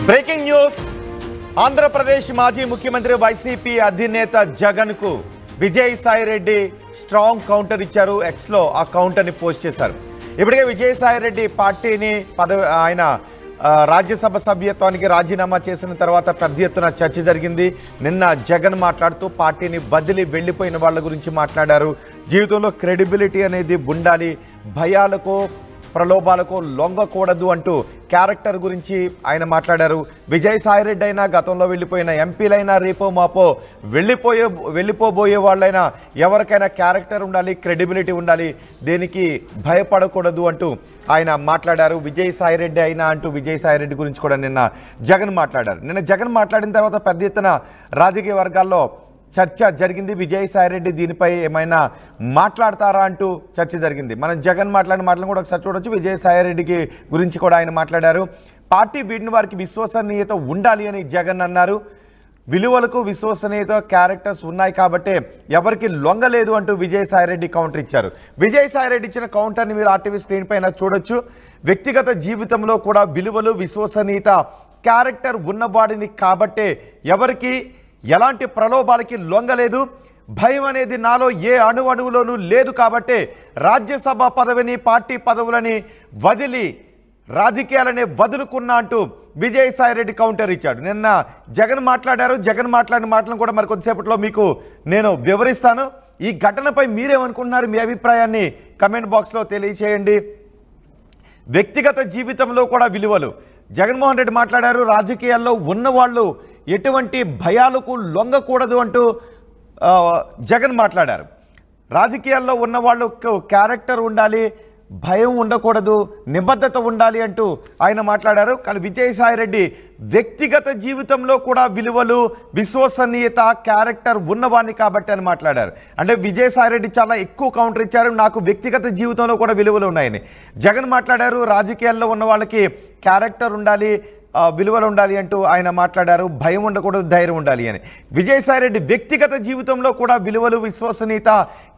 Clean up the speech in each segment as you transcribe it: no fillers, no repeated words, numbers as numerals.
Breaking news. Andhra Pradesh మాజీ ముఖ్యమంత్రి YCP అధినేత జగన్ కు విజయసాయిరెడ్డి స్ట్రాంగ్ కౌంటర్ ఇచ్చారు. ఎక్స్ లో ఆ కౌంటర్ ని పోస్ట్ చేశారు. ఇప్పటికే విజయసాయిరెడ్డి పార్టీని ఆయన రాజ్యసభ సభ్యత్వానికి రాజీనామా చేసిన తర్వాత పెద్ద ఎత్తున చర్చ జరిగింది. నిన్న జగన్ మాట్లాడుతూ పార్టీని వదిలి వెళ్ళిపోయిన వాళ్ళ గురించి మాట్లాడారు. జీవితంలో క్రెడిబిలిటీ అనేది ఉండాలి, భయాలకు ప్రలోభాలకు లొంగకూడదు అంటూ క్యారెక్టర్ గురించి ఆయన మాట్లాడారు. విజయసాయిరెడ్డి అయినా, గతంలో వెళ్ళిపోయిన ఎంపీలైనా, రేపో మాపో వెళ్ళిపోబోయే వాళ్ళైనా ఎవరికైనా క్యారెక్టర్ ఉండాలి, క్రెడిబిలిటీ ఉండాలి, దేనికి భయపడకూడదు అంటూ ఆయన మాట్లాడారు. విజయసాయిరెడ్డి అయినా అంటూ విజయసాయిరెడ్డి గురించి కూడా నిన్న జగన్ మాట్లాడారు. నిన్న జగన్ మాట్లాడిన తర్వాత పెద్ద ఎత్తున రాజకీయ వర్గాల్లో చర్చ జరిగింది. విజయసాయిరెడ్డి దీనిపై ఏమైనా మాట్లాడతారా అంటూ చర్చ జరిగింది. మనం జగన్ మాట్లాడిన మాటలను కూడా ఒకసారి చూడొచ్చు. విజయసాయిరెడ్డికి గురించి కూడా ఆయన మాట్లాడారు. పార్టీ వీడిన వారికి విశ్వసనీయత ఉండాలి అని జగన్ అన్నారు. విలువలకు విశ్వసనీయత క్యారెక్టర్స్ ఉన్నాయి కాబట్టే ఎవరికి లొంగలేదు అంటూ విజయసాయిరెడ్డి కౌంటర్ ఇచ్చారు. విజయసాయిరెడ్డి ఇచ్చిన కౌంటర్ని మీరు ఆర్టీవీ స్క్రీన్ పైన చూడొచ్చు. వ్యక్తిగత జీవితంలో కూడా విలువలు, విశ్వసనీయత క్యారెక్టర్ ఉన్నవాడిని కాబట్టే ఎవరికి ఎలాంటి ప్రలోభాలకి లొంగలేదు, భయం అనేది నాలో ఏ అణువులోనూ లేదు కాబట్టే రాజ్యసభ పదవిని, పార్టీ పదవులని వదిలి రాజకీయాలనే వదులుకున్నా అంటూ విజయసాయిరెడ్డి కౌంటర్ ఇచ్చాడు. నిన్న జగన్ మాట్లాడారు. జగన్ మాట్లాడిన మాటలను కూడా మరి కొద్దిసేపట్లో మీకు నేను వివరిస్తాను. ఈ ఘటనపై మీరేమనుకుంటున్నారు? మీ అభిప్రాయాన్ని కమెంట్ బాక్స్లో తెలియచేయండి. వ్యక్తిగత జీవితంలో కూడా విలువలు. జగన్మోహన్ రెడ్డి మాట్లాడారు. రాజకీయాల్లో ఉన్నవాళ్ళు ఎటువంటి భయాలకు లొంగకూడదు అంటూ జగన్ మాట్లాడారు. రాజకీయాల్లో ఉన్నవాళ్ళకు క్యారెక్టర్ ఉండాలి, భయం ఉండకూడదు, నిబద్ధత ఉండాలి అంటూ ఆయన మాట్లాడారు. కానీ విజయసాయిరెడ్డి వ్యక్తిగత జీవితంలో కూడా విలువలు, విశ్వసనీయత క్యారెక్టర్ ఉన్నవాడిని కాబట్టి అని మాట్లాడారు. అంటే విజయసాయిరెడ్డి చాలా ఎక్కువ కౌంటర్ ఇచ్చారు. నాకు వ్యక్తిగత జీవితంలో కూడా విలువలు ఉన్నాయని జగన్ మాట్లాడారు. రాజకీయాల్లో ఉన్న వాళ్ళకి క్యారెక్టర్ ఉండాలి, విలువలు ఉండాలి అంటూ ఆయన మాట్లాడారు. భయం ఉండకూడదు, ధైర్యం ఉండాలి అని. విజయసాయిరెడ్డి వ్యక్తిగత జీవితంలో కూడా విలువలు, విశ్వసనీయత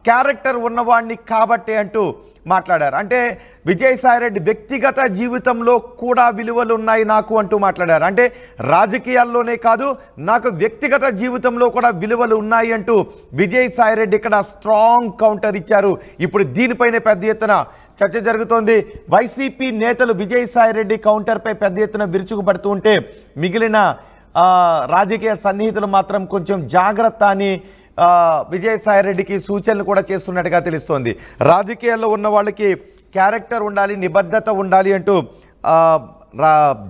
క్యారెక్టర్ ఉన్నవాడిని కాబట్టే అంటూ మాట్లాడారు. అంటే విజయసాయిరెడ్డి వ్యక్తిగత జీవితంలో కూడా విలువలు ఉన్నాయి నాకు అంటూ మాట్లాడారు. అంటే రాజకీయాల్లోనే కాదు, నాకు వ్యక్తిగత జీవితంలో కూడా విలువలు ఉన్నాయి అంటూ విజయసాయిరెడ్డి ఇక్కడ స్ట్రాంగ్ కౌంటర్ ఇచ్చారు. ఇప్పుడు దీనిపైనే పెద్ద ఎత్తున చర్చ జరుగుతోంది. వైసీపీ నేతలు విజయసాయిరెడ్డి కౌంటర్పై పెద్ద ఎత్తున విరుచుకుపడుతూ ఉంటే మిగిలిన రాజకీయ సన్నిహితులు మాత్రం కొంచెం జాగ్రత్త అని విజయసాయిరెడ్డికి సూచనలు కూడా చేస్తున్నట్టుగా తెలుస్తోంది. రాజకీయాల్లో ఉన్న వాళ్ళకి క్యారెక్టర్ ఉండాలి, నిబద్ధత ఉండాలి అంటూ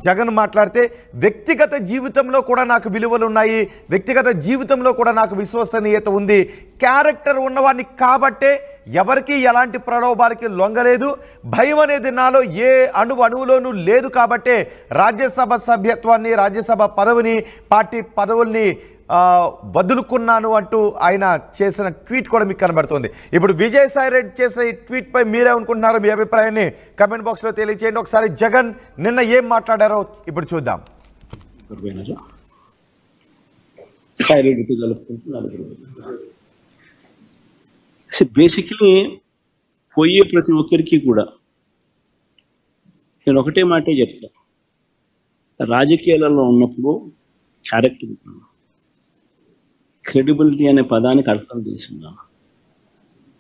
జగన్ మాట్లాడితే వ్యక్తిగత జీవితంలో కూడా నాకు విలువలు ఉన్నాయి, వ్యక్తిగత జీవితంలో కూడా నాకు విశ్వసనీయత ఉంది, క్యారెక్టర్ ఉన్నవాడిని కాబట్టే ఎవరికి ఎలాంటి ప్రలోభాలకి లొంగలేదు, భయం అనేది నాలో ఏ అణువులోనూ లేదు కాబట్టే రాజ్యసభ సభ్యత్వాన్ని, రాజ్యసభ పదవిని, పార్టీ పదవుల్ని వదులుకున్నాను అంటూ ఆయన చేసిన ట్వీట్ కూడా మీకు కనబడుతుంది. ఇప్పుడు విజయసాయిరెడ్డి చేసిన ఈ ట్వీట్ పై మీరేమనుకుంటున్నారో మీ అభిప్రాయాన్ని కమెంట్ బాక్స్లో తెలియచేయండి. ఒకసారి జగన్ నిన్న ఏం మాట్లాడారో ఇప్పుడు చూద్దాం. బేసిక్లీ పోయే ప్రతి ఒక్కరికి కూడా నేను ఒకటే మాటే చెప్తా, రాజకీయాలలో ఉన్నప్పుడు క్యారెక్టర్, క్రెడిబిలిటీ అనే పదానికి అర్థం తీసుకున్నాను.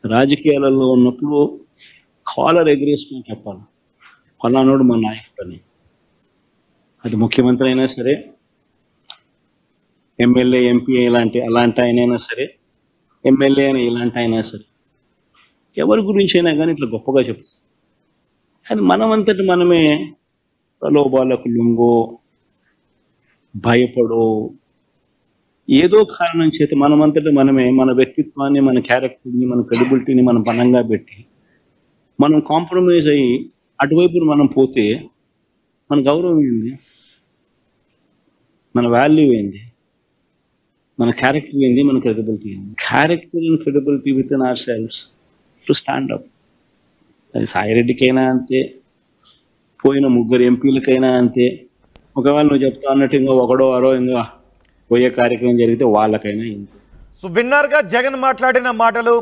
రాజకీయాలలో ఉన్నప్పుడు కాలర్ ఎగరేసుకుని చెప్పాలి, ఫలానాడు మా నాయకుడు అని. అది ముఖ్యమంత్రి అయినా సరే, ఎమ్మెల్యే, ఎంపీ అలాంటి ఆయనైనా సరే, ఎమ్మెల్యే అయినా ఇలాంటి అయినా సరే, ఎవరి గురించి అయినా కానీ ఇట్లా గొప్పగా చెప్తాం. కానీ మనమంతటి మనమే ప్రలోభాలకు లొంగో, భయపడో, ఏదో కారణం చేత మనమంతటి మనమే మన వ్యక్తిత్వాన్ని, మన క్యారెక్టర్ని, మన క్రెడిబిలిటీని మనం పణంగా పెట్టి మనం కాంప్రమైజ్ అయ్యి అటువైపు మనం పోతే మన గౌరవం ఏంది, మన వాల్యూ ఏంది, మన క్యారెక్టర్ ఏంది, మన క్రెడిబిలిటీ ఏంది? Character and credibility within our selves to stand up. అది సాయిరెడ్డికైనా అంతే, పోయిన ముగ్గురు ఎంపీలకైనా అంతే. ఒకవేళ నువ్వు చెప్తా అన్నట్టు ఇంకా ఒకడో అరో ఇంకా పోయే కార్యక్రమం జరిగితే వాళ్ళకైనా ఇంతే. సో విన్నర్గా జగన్ మాట్లాడిన మాటలు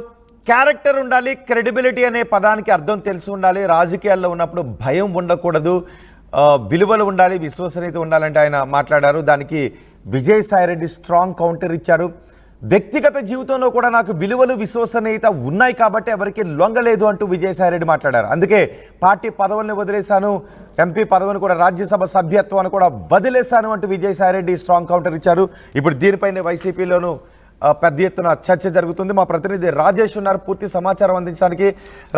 క్యారెక్టర్ ఉండాలి, క్రెడిబిలిటీ అనే పదానికి అర్థం తెలిసి ఉండాలి. రాజకీయాల్లో ఉన్నప్పుడు భయం ఉండకూడదు, విలువలు ఉండాలి, విశ్వసనీయత ఉండాలంటే ఆయన మాట్లాడారు. దానికి విజయసాయిరెడ్డి స్ట్రాంగ్ కౌంటర్ ఇచ్చారు. వ్యక్తిగత జీవితంలో కూడా నాకు విలువలు, విశ్వసనీయత ఉన్నాయి కాబట్టి ఎవరికి లొంగలేదు అంటూ విజయసాయిరెడ్డి మాట్లాడారు. అందుకే పార్టీ పదవుల్ని వదిలేశాను, ఎంపీ పదవిని కూడా, రాజ్యసభ సభ్యత్వాన్ని కూడా వదిలేశాను అంటూ విజయసాయిరెడ్డి స్ట్రాంగ్ కౌంటర్ ఇచ్చారు. ఇప్పుడు దీనిపైన వైసీపీలోనూ పెద్ద ఎత్తున చర్చ జరుగుతుంది. మా ప్రతినిధి రాజేష్ ఉన్నారు పూర్తి సమాచారం అందించడానికి.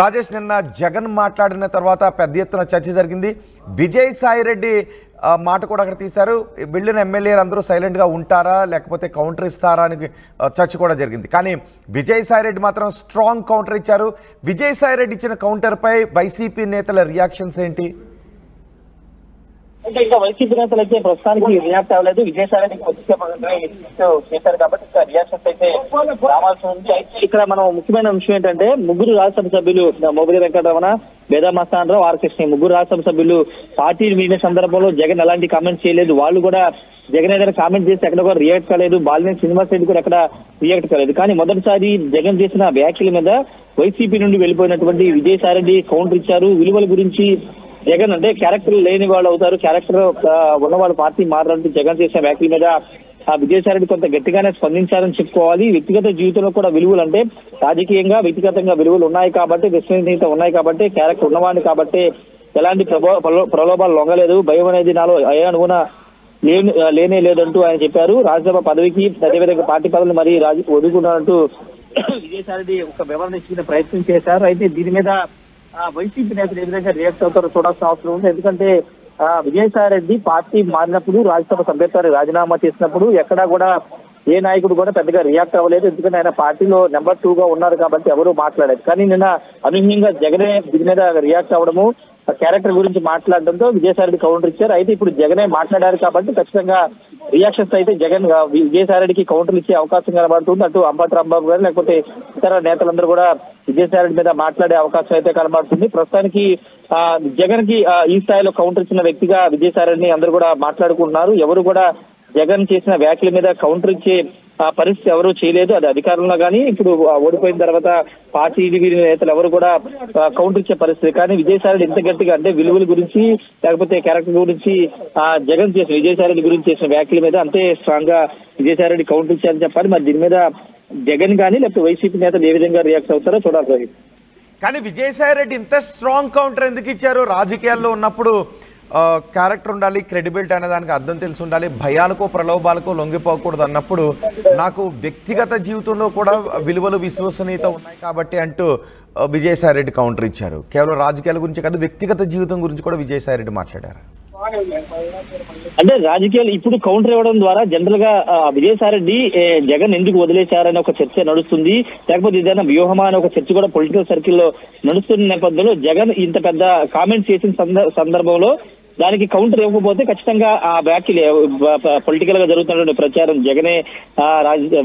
రాజేష్, నిన్న జగన్ మాట్లాడిన తర్వాత పెద్ద ఎత్తున చర్చ జరిగింది. విజయసాయిరెడ్డి మాట కూడా అక్కడ తీశారు. వెళ్ళిన ఎమ్మెల్యేలు అందరూ సైలెంట్గా ఉంటారా లేకపోతే కౌంటర్ ఇస్తారా అని చర్చ కూడా జరిగింది. కానీ విజయసాయిరెడ్డి మాత్రం స్ట్రాంగ్ కౌంటర్ ఇచ్చారు. విజయసాయిరెడ్డి ఇచ్చిన కౌంటర్పై వైసీపీ నేతల రియాక్షన్స్ ఏంటి? అంటే ఇంకా వైసీపీ నేతలు అయితే ప్రస్తుతానికి రియాక్ట్ అవ్వలేదు. విజయసాయిరెడ్డికి చేశారు కాబట్టి ఇంకా రియాక్షన్స్ అయితే రావాల్సి ఉంది. అయితే ఇక్కడ మనం ముఖ్యమైన విషయం ఏంటంటే, ముగ్గురు రాజ్యసభ సభ్యులు మోపిదేవి వెంకటరమణ, బేదా మస్తానరావు, ఆర్ కృష్ణ, ముగ్గురు రాజ్యసభ సభ్యులు పార్టీని మీడిన సందర్భంలో జగన్ ఎలాంటి కామెంట్స్ చేయలేదు. వాళ్ళు కూడా జగన్ ఏదైనా కామెంట్ చేసి ఎక్కడ కూడా రియాక్ట్ కాలేదు. బాలినేని శ్రీనివాస్ రెడ్డి కూడా ఎక్కడ రియాక్ట్ కాలేదు. కానీ మొదటిసారి జగన్ చేసిన వ్యాఖ్యల మీద వైసీపీ నుండి వెళ్ళిపోయినటువంటి విజయసాయిరెడ్డి కౌంటర్ ఇచ్చారు. విలువల గురించి జగన్ అంటే క్యారెక్టర్ లేని వాళ్ళు అవుతారు, క్యారెక్టర్ ఉన్నవాళ్ళు పార్టీ మారాలంటే జగన్ చేసిన వ్యాఖ్యల మీద విజయసాయిరెడ్డి కొంత గట్టిగానే స్పందించారని చెప్పుకోవాలి. వ్యక్తిగత జీవితంలో కూడా విలువలు అంటే రాజకీయంగా వ్యక్తిగతంగా విలువలు ఉన్నాయి కాబట్టి, విశ్వసనీయత ఉన్నాయి కాబట్టి, క్యారెక్టర్ ఉన్నవాడిని కాబట్టి ఎలాంటి ప్రలోభాలు లొంగలేదు. భయం అనేది నాలో అణువున లేనే లేదంటూ ఆయన చెప్పారు. రాజ్యసభ పదవికి అదేవిధంగా పార్టీ పదవిని మరీ వదులుకున్నారంటూ విజయసాయిరెడ్డి ఒక వివరణ ఇచ్చుకునే ప్రయత్నం చేశారు. అయితే దీని మీద వైసీపీ నేతలు ఏ విధంగా రియాక్ట్ అవుతారో చూడాల్సిన అవసరం ఉంది. ఎందుకంటే విజయసాయిరెడ్డి పార్టీ మారినప్పుడు, రాజ్యసభ సభ్యత్వాన్ని రాజీనామా చేసినప్పుడు ఎక్కడా కూడా ఏ నాయకుడు కూడా పెద్దగా రియాక్ట్ అవ్వలేదు. ఎందుకంటే ఆయన పార్టీలో నెంబర్ 2 గా ఉన్నారు కాబట్టి ఎవరు మాట్లాడలేదు. కానీ నిన్న అనూహ్యంగా జగనే దీని మీద రియాక్ట్ అవ్వడము, క్యారెక్టర్ గురించి మాట్లాడడంతో విజయసాయిరెడ్డి కౌంటర్ ఇచ్చారు. అయితే ఇప్పుడు జగనే మాట్లాడారు కాబట్టి ఖచ్చితంగా రియాక్షన్స్ అయితే జగన్ విజయసాయిరెడ్డికి కౌంటర్ ఇచ్చే అవకాశం కనబడుతుంది. అటు అంబటి రాంబాబు గారు లేకపోతే ఇతర నేతలందరూ కూడా విజయసాయిరెడ్డి మీద మాట్లాడే అవకాశం అయితే కనబడుతుంది. ప్రస్తుతానికి జగన్ కి ఈ స్థాయిలో కౌంటర్ ఇచ్చిన వ్యక్తిగా విజయసాయిరెడ్డిని అందరూ కూడా మాట్లాడుకుంటున్నారు. ఎవరు కూడా జగన్ చేసిన వ్యాఖ్యల మీద కౌంటర్ ఇచ్చే పరిస్థితి ఎవరు చేయలేదు. అది అధికారంలో కానీ ఇప్పుడు ఓడిపోయిన తర్వాత పార్టీ నేతలు ఎవరు కూడా కౌంటర్ ఇచ్చే పరిస్థితి. కానీ విజయసాయిరెడ్డి ఎంత గట్టిగా అంటే విలువల గురించి లేకపోతే క్యారెక్టర్ గురించి జగన్ చేసిన విజయసాయిరెడ్డి గురించి చేసిన వ్యాఖ్యల మీద అంతే స్ట్రాంగ్ గా విజయసాయిరెడ్డి కౌంటర్ ఇచ్చారని చెప్పాలి. మరి దీని మీద జగన్ కానీ లేకపోతే వైసీపీ నేతలు ఏ విధంగా రియాక్ట్ అవుతారో చూడాలి. కానీ విజయసాయిరెడ్డి ఇంత స్ట్రాంగ్ కౌంటర్ ఎందుకు ఇచ్చారు? రాజకీయాల్లో ఉన్నప్పుడు క్యారెక్టర్ ఉండాలి, క్రెడిబిలిటీ అనే దానికి అర్థం తెలిసి ఉండాలి, భయాలకో ప్రలోభాలకో లొంగిపోకూడదు అన్నప్పుడు నాకు వ్యక్తిగత జీవితంలో కూడా విలువలు, విశ్వసనీయత ఉన్నాయి కాబట్టి అంటూ విజయసాయిరెడ్డి కౌంటర్ ఇచ్చారు. కేవలం రాజకీయాల గురించి కాదు, వ్యక్తిగత జీవితం గురించి కూడా విజయసాయిరెడ్డి మాట్లాడారు. అంటే రాజకీయాలు ఇప్పుడు కౌంటర్ ఇవ్వడం ద్వారా జనరల్ గా విజయసాయిరెడ్డి జగన్ ఎందుకు వదిలేశారని ఒక చర్చ నడుస్తుంది, లేకపోతే ఏదైనా వ్యూహమా అని ఒక చర్చ కూడా పొలిటికల్ సర్కిల్లో నడుస్తున్న నేపథ్యంలో జగన్ ఇంత పెద్ద కామెంట్స్ చేసిన సందర్భంలో దానికి కౌంటర్ ఇవ్వకపోతే ఖచ్చితంగా ఆ వ్యాఖ్యలు పొలిటికల్ గా జరుగుతున్న ప్రచారం జగనే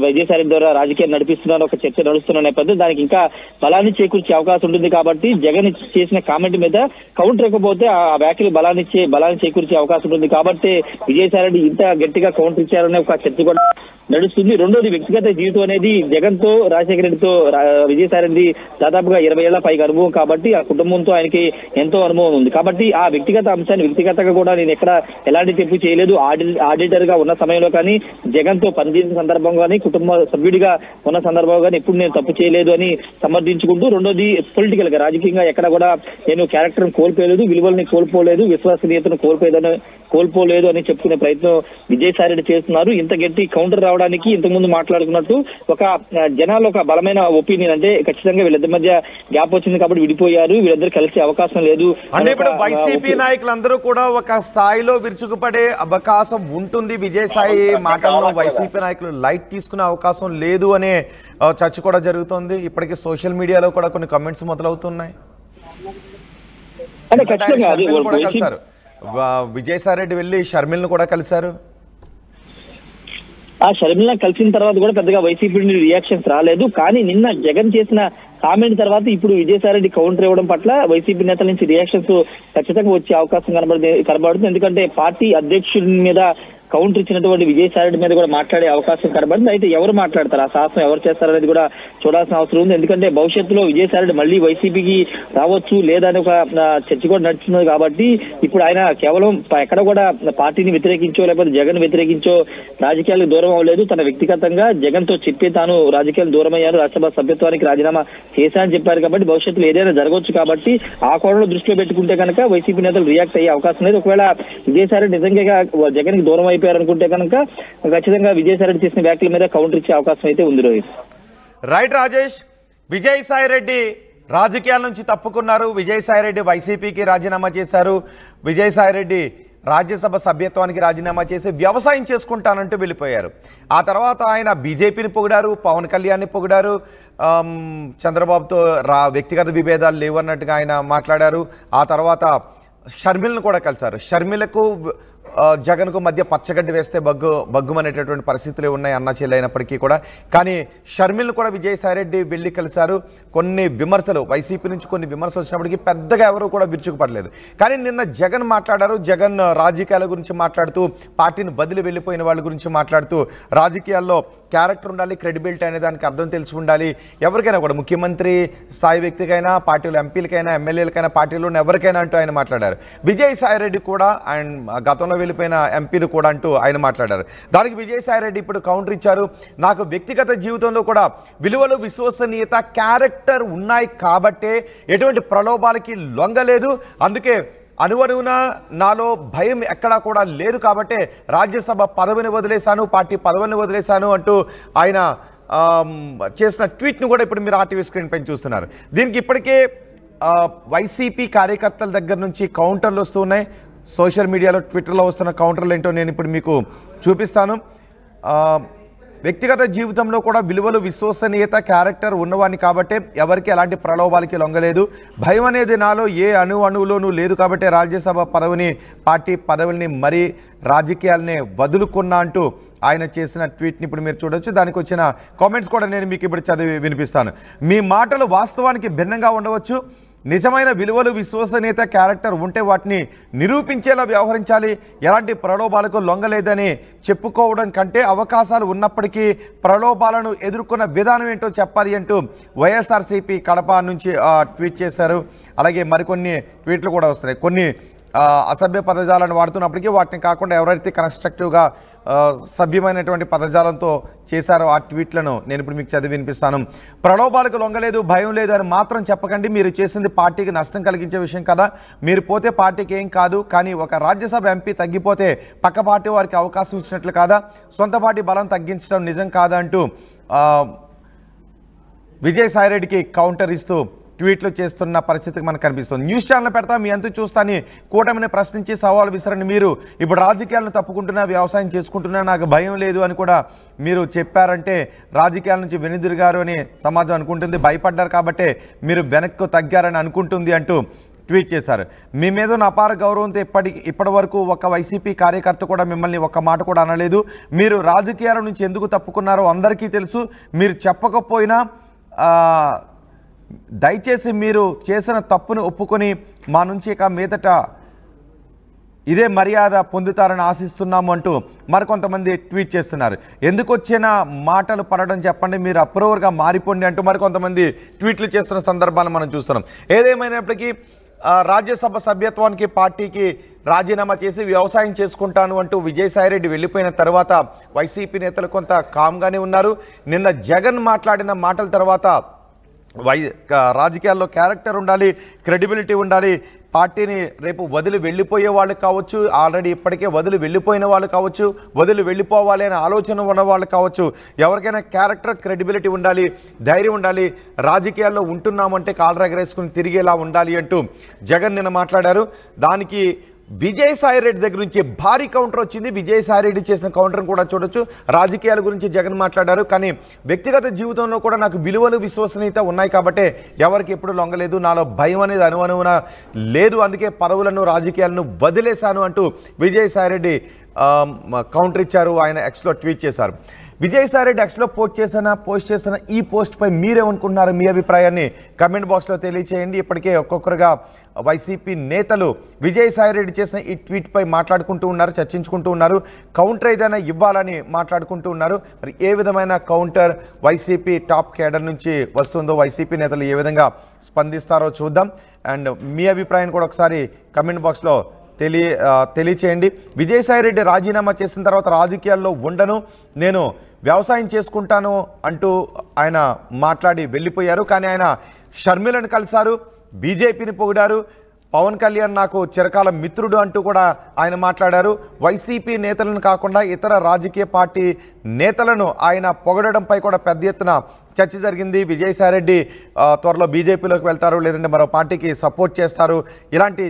విజయసాయిరెడ్డి ద్వారా రాజకీయాలు నడిపిస్తున్నారు ఒక చర్చ నడుస్తున్న నేపథ్యం దానికి ఇంకా బలాన్ని చేకూర్చే అవకాశం ఉంటుంది. కాబట్టి జగన్ చేసిన కామెంట్ మీద కౌంటర్ ఇవ్వకపోతే ఆ వ్యాఖ్యలు బలాన్ని చేకూర్చే అవకాశం ఉంటుంది. కాబట్టి విజయసాయిరెడ్డి ఇంత గట్టిగా కౌంటర్ ఇచ్చారనే ఒక చర్చ కూడా నడుస్తుంది. రెండోది వ్యక్తిగత జీవితం అనేది జగన్ తో రాజశేఖర రెడ్డితో విజయసాయిరెడ్డి దాదాపుగా 20 ఏళ్ల పైగా అనుభవం కాబట్టి ఆ కుటుంబంతో ఆయనకి ఎంతో అనుభవం ఉంది. కాబట్టి ఆ వ్యక్తిగత అంశాన్ని వ్యక్తిగతంగా కూడా నేను ఎక్కడ ఎలాంటి తప్పు చేయలేదు, ఆడిటర్ గా ఉన్న సమయంలో కానీ జగన్ తో పనిచేసిన సందర్భం కానీ కుటుంబ సభ్యుడిగా ఉన్న సందర్భంలో కానీ ఎప్పుడు నేను తప్పు చేయలేదు అని సమర్థించుకుంటూ, రెండోది పొలిటికల్ గా రాజకీయంగా ఎక్కడ కూడా నేను క్యారెక్టర్ కోల్పోలేదు, విలువల్ని కోల్పోలేదు, విశ్వసనీయతను కోల్పోలేదు అని చెప్పుకునే ప్రయత్నం విజయసాయిరెడ్డి చేస్తున్నారు. ఇంత గట్టి కౌంటర్ రావడానికి ఇంతకుముందు మాట్లాడుకున్నట్టు ఒక జనాల్లో ఒక బలమైన ఒపీనియన్ అంటే ఖచ్చితంగా వీళ్ళిద్దరి మధ్య గ్యాప్ వచ్చింది కాబట్టి విడిపోయారు, వీళ్ళిద్దరు కలిసే అవకాశం లేదు అంటే ఇప్పుడు వైసీపీ నాయకులందరూ కూడా ఒక స్థాయిలో విరుచుకుపడే అవకాశం ఉంటుంది. విజయసాయి మాటల్లో వైసీపీ నాయకులు లైట్ తీసుకునే అవకాశం లేదు అనే చర్చ కూడా జరుగుతోంది. ఇప్పటికీ సోషల్ మీడియాలో కూడా కొన్ని కమెంట్స్ మొదలవుతున్నాయి. కలిసారు విజయసాయిరెడ్డి వెళ్ళి షర్మిలను కూడా కలిశారు. ఆ షర్మిల కలిసిన తర్వాత కూడా పెద్దగా వైసీపీ నుండి రియాక్షన్స్ రాలేదు. కానీ నిన్న జగన్ చేసిన కామెంట్ తర్వాత ఇప్పుడు విజయసాయిరెడ్డి కౌంటర్ ఇవ్వడం పట్ల వైసీపీ నేతల నుంచి రియాక్షన్స్ ఖచ్చితంగా వచ్చే అవకాశం కనబడుతుంది. ఎందుకంటే పార్టీ అధ్యక్షుడి మీద కౌంటర్ ఇచ్చినటువంటి విజయసాయి రెడ్డి మీద కూడా మాట్లాడే అవకాశం కనబడింది. అయితే ఎవరు మాట్లాడతారు, ఆ సాహసం ఎవరు చేస్తారనేది కూడా చూడాల్సిన అవసరం ఉంది. ఎందుకంటే భవిష్యత్తులో విజయసాయి రెడ్డి మళ్ళీ వైసీపీకి రావచ్చు లేదా అని ఒక చర్చ కూడా నడుస్తున్నది. కాబట్టి ఇప్పుడు ఆయన కేవలం ఎక్కడ కూడా పార్టీని వ్యతిరేకించో లేకపోతే జగన్ వ్యతిరేకించో రాజకీయాలకు దూరం అవ్వలేదు. తన వ్యక్తిగతంగా జగన్ తో చెప్పి తాను రాజకీయాలు దూరం అయ్యారు, రాజ్యసభ సభ్యత్వానికి రాజీనామా చేశానని చెప్పారు. కాబట్టి భవిష్యత్తులో ఏదైనా జరగవచ్చు. కాబట్టి ఆ కోణంలో దృష్టిలో పెట్టుకుంటే కనుక వైసీపీ నేతలు రియాక్ట్ అయ్యే అవకాశం లేదు. ఒకవేళ విజయసాయి రెడ్డి నిజంగా జగన్ కి దూరం అయిపోయారు అనుకుంటే కనుక ఖచ్చితంగా విజయసాయి రెడ్డి చేసిన వ్యాఖ్యల మీద కౌంటర్ ఇచ్చే అవకాశం అయితే ఉంది. రోహిత్. రైట్ రాజేష్, విజయసాయి రెడ్డి రాజకీయాల నుంచి తప్పుకున్నారు. విజయసాయి రెడ్డి వైసీపీకి రాజీనామా చేశారు. విజయసాయి రెడ్డి రాజ్యసభ సభ్యత్వానికి రాజీనామా చేసి వ్యవసాయం చేసుకుంటానంటూ వెళ్ళిపోయారు. ఆ తర్వాత ఆయన బీజేపీని పొగిడారు, పవన్ కళ్యాణ్ని పొగిడారు, చంద్రబాబుతో వ్యక్తిగత విభేదాలు లేవన్నట్టుగా ఆయన మాట్లాడారు. ఆ తర్వాత షర్మిలను కూడా కలిశారు. షర్మిలకు జగన్కు మధ్య పచ్చగడ్డి వేస్తే బగ్గుమనేటటువంటి పరిస్థితులు ఉన్నాయి అన్న చెల్లైనప్పటికీ కూడా. కానీ షర్మిలను కూడా విజయసాయి రెడ్డి వెళ్ళి కలిశారు. కొన్ని విమర్శలు వైసీపీ నుంచి కొన్ని విమర్శలు వచ్చినప్పటికీ పెద్దగా ఎవరు కూడా విరుచుకుపడలేదు. కానీ నిన్న జగన్ మాట్లాడారు. జగన్ రాజకీయాల గురించి మాట్లాడుతూ, పార్టీని వదిలి వెళ్ళిపోయిన వాళ్ళ గురించి మాట్లాడుతూ, రాజకీయాల్లో క్యారెక్టర్ ఉండాలి, క్రెడిబిలిటీ అనే దానికి అర్థం తెలిసి ఉండాలి. ఎవరికైనా కూడా ముఖ్యమంత్రి స్థాయి వ్యక్తికైనా, పార్టీలో ఎంపీలకైనా, ఎమ్మెల్యేలకైనా, పార్టీలో ఎవరికైనా అంటూ ఆయన మాట్లాడారు. విజయసాయి రెడ్డి కూడా ఆయన గతంలో వెళ్ళిపోయిన ఎంపీలు కూడా అంటూ ఆయన మాట్లాడారు. దానికి విజయసాయి రెడ్డి ఇప్పుడు కౌంటర్ ఇచ్చారు. నాకు వ్యక్తిగత జీవితంలో కూడా విలువలు, విశ్వసనీయత, క్యారెక్టర్ ఉన్నాయి కాబట్టే ఎటువంటి ప్రలోభాలకి లొంగలేదు. అందుకే అనువనువున నాలో భయం ఎక్కడా కూడా లేదు కాబట్టే రాజ్యసభ పదవిని వదిలేశాను, పార్టీ పదవిని వదిలేశాను అంటూ ఆయన చేసిన ట్వీట్ను కూడా ఇప్పుడు మీరు ఆర్టీవీ స్క్రీన్ పైన చూస్తున్నారు. దీనికి ఇప్పటికే వైసీపీ కార్యకర్తల దగ్గర నుంచి కౌంటర్లు వస్తున్నాయి. సోషల్ మీడియాలో, ట్విట్టర్లో వస్తున్న కౌంటర్లు ఏంటో నేను ఇప్పుడు మీకు చూపిస్తాను. వ్యక్తిగత జీవితంలో కూడా విలువలు, విశ్వసనీయత, క్యారెక్టర్ ఉన్నవాడిని కాబట్టి ఎవరికి ఎలాంటి ప్రలోభాలకి లొంగలేదు. భయం అనేది నాలో ఏ అణువులోనూ లేదు కాబట్టి రాజ్యసభ పదవిని, పార్టీ పదవుల్ని, మరీ రాజకీయాలనే వదులుకున్నా అంటూ ఆయన చేసిన ట్వీట్ని ఇప్పుడు మీరు చూడొచ్చు. దానికి వచ్చిన కామెంట్స్ కూడా నేను మీకు ఇప్పుడు చదివి వినిపిస్తాను. మీ మాటలు వాస్తవానికి భిన్నంగా ఉండవచ్చు. నిజమైన విలువలు, విశ్వసనీయత, క్యారెక్టర్ ఉంటే వాటిని నిరూపించేలా వ్యవహరించాలి. ఎలాంటి ప్రలోభాలకు లొంగలేదని చెప్పుకోవడం కంటే అవకాశాలు ఉన్నప్పటికీ ప్రలోభాలను ఎదుర్కొన్న విధానం ఏంటో చెప్పాలి అంటూ వైఎస్ఆర్సీపీ కడప నుంచి ట్వీట్ చేశారు. అలాగే మరికొన్ని ట్వీట్లు కూడా వస్తున్నాయి. కొన్ని అసభ్య పదజాలను వాడుతున్నప్పటికీ వాటిని కాకుండా ఎవరైతే కన్స్ట్రక్టివ్గా సభ్యమైనటువంటి పదజాలంతో చేశారో ఆ ట్వీట్లను నేను ఇప్పుడు మీకు చదివి వినిపిస్తాను. ప్రలోభాలకు లొంగలేదు, భయం లేదు అని మాత్రం చెప్పకండి. మీరు చేసింది పార్టీకి నష్టం కలిగించే విషయం కదా. మీరు పోతే పార్టీకి ఏం కాదు, కానీ ఒక రాజ్యసభ ఎంపీ తగ్గిపోతే పక్క పార్టీ వారికి అవకాశం ఇచ్చినట్లు కాదా? సొంత పార్టీ బలం తగ్గించడం నిజం కాదా అంటూ విజయసాయి రెడ్డికి కౌంటర్ ఇస్తూ ట్వీట్లు చేస్తున్న పరిస్థితికి మనకు కనిపిస్తుంది. న్యూస్ ఛానల్ పెడతా, మీ అంతు చూస్తాని కూటమిని ప్రశ్నించి సవాలు విసరని మీరు ఇప్పుడు రాజకీయాలను తప్పుకుంటున్నా, వ్యవసాయం చేసుకుంటున్నా, నాకు భయం లేదు అని కూడా మీరు చెప్పారంటే రాజకీయాల నుంచి వెనుదిరిగారు అని సమాజం అనుకుంటుంది. భయపడ్డారు కాబట్టే మీరు వెనక్కు తగ్గారని అనుకుంటుంది అంటూ ట్వీట్ చేశారు. మీ మీద ఉన్న అపార గౌరవంతో ఇప్పటి వరకు ఒక వైసీపీ కార్యకర్త కూడా మిమ్మల్ని ఒక్క మాట కూడా అనలేదు. మీరు రాజకీయాల నుంచి ఎందుకు తప్పుకున్నారో అందరికీ తెలుసు. మీరు చెప్పకపోయినా దయచేసి మీరు చేసిన తప్పును ఒప్పుకొని మా నుంచి ఇక మీదట ఇదే మర్యాద పొందుతారని ఆశిస్తున్నాము అంటూ మరికొంతమంది ట్వీట్ చేస్తున్నారు. ఎందుకు వచ్చిన మాటలు పడడం చెప్పండి, మీరు అప్రూవర్గా మారిపోండి అంటూ మరికొంతమంది ట్వీట్లు చేస్తున్న సందర్భాలను మనం చూస్తున్నాం. ఏదేమైనప్పటికీ రాజ్యసభ సభ్యత్వానికి పార్టీకి రాజీనామా చేసి వ్యవసాయం చేసుకుంటాను అంటూ విజయసాయి రెడ్డి వెళ్ళిపోయిన తర్వాత వైసీపీ నేతలు కొంత కామ్గానే ఉన్నారు. నిన్న జగన్ మాట్లాడిన మాటల తర్వాత రాజకీయాల్లో క్యారెక్టర్ ఉండాలి, క్రెడిబిలిటీ ఉండాలి. పార్టీని రేపు వదిలి వెళ్ళిపోయే వాళ్ళు కావచ్చు, ఆల్రెడీ ఇప్పటికే వదిలి వెళ్ళిపోయిన వాళ్ళు కావచ్చు, వదిలి వెళ్ళిపోవాలి అనే ఆలోచన ఉన్న వాళ్ళు కావచ్చు, ఎవరికైనా క్యారెక్టర్, క్రెడిబిలిటీ ఉండాలి, ధైర్యం ఉండాలి. రాజకీయాల్లో ఉంటున్నామంటే కాళ్ళు ఎగరేసుకుని తిరిగేలా ఉండాలి అంటూ జగన్ నిన్న మాట్లాడారు. దానికి విజయసాయి రెడ్డి దగ్గర నుంచి భారీ కౌంటర్ వచ్చింది. విజయసాయి రెడ్డి చేసిన కౌంటర్ని కూడా చూడొచ్చు. రాజకీయాల గురించి జగన్ మాట్లాడారు, కానీ వ్యక్తిగత జీవితంలో కూడా నాకు విలువలు, విశ్వసనీయత ఉన్నాయి కాబట్టే ఎవరికి ఎప్పుడు లొంగలేదు, నాలో భయం అనేది అనువనువున లేదు, అందుకే పదవులను, రాజకీయాలను వదిలేశాను అంటూ విజయసాయి రెడ్డి కౌంటర్ ఇచ్చారు. ఆయన ఎక్స్లో ట్వీట్ చేశారు. విజయసాయిరెడ్డి ఎక్స్లో పోస్ట్ చేసిన ఈ పోస్ట్పై మీరేమనుకుంటున్నారు? మీ అభిప్రాయాన్ని కమెంట్ బాక్స్లో తెలియచేయండి. ఇప్పటికే ఒక్కొక్కరుగా వైసీపీ నేతలు విజయసాయిరెడ్డి చేసిన ఈ ట్వీట్పై మాట్లాడుకుంటూ ఉన్నారు, చర్చించుకుంటూ ఉన్నారు. కౌంటర్ ఏదైనా ఇవ్వాలని మాట్లాడుకుంటూ ఉన్నారు. మరి ఏ విధమైన కౌంటర్ వైసీపీ టాప్ కేడర్ నుంచి వస్తుందో, వైసీపీ నేతలు ఏ విధంగా స్పందిస్తారో చూద్దాం. అండ్ మీ అభిప్రాయాన్ని కూడా ఒకసారి కమెంట్ బాక్స్లో తెలియచేయండి. విజయసాయిరెడ్డి రాజీనామా చేసిన తర్వాత రాజకీయాల్లో ఉండను, నేను వ్యవసాయం చేసుకుంటాను అంటూ ఆయన మాట్లాడి వెళ్ళిపోయారు. కానీ ఆయన షర్మిలను కలిశారు, బీజేపీని పొగిడారు, పవన్ కళ్యాణ్ నాకు చిరకాల మిత్రుడు అంటూ కూడా ఆయన మాట్లాడారు. వైసీపీ నేతలను కాకుండా ఇతర రాజకీయ పార్టీ నేతలను ఆయన పొగడడంపై కూడా పెద్ద ఎత్తున చర్చ జరిగింది. విజయసాయిరెడ్డి త్వరలో బీజేపీలోకి వెళ్తారు, లేదంటే మరో పార్టీకి సపోర్ట్ చేస్తారు, ఇలాంటి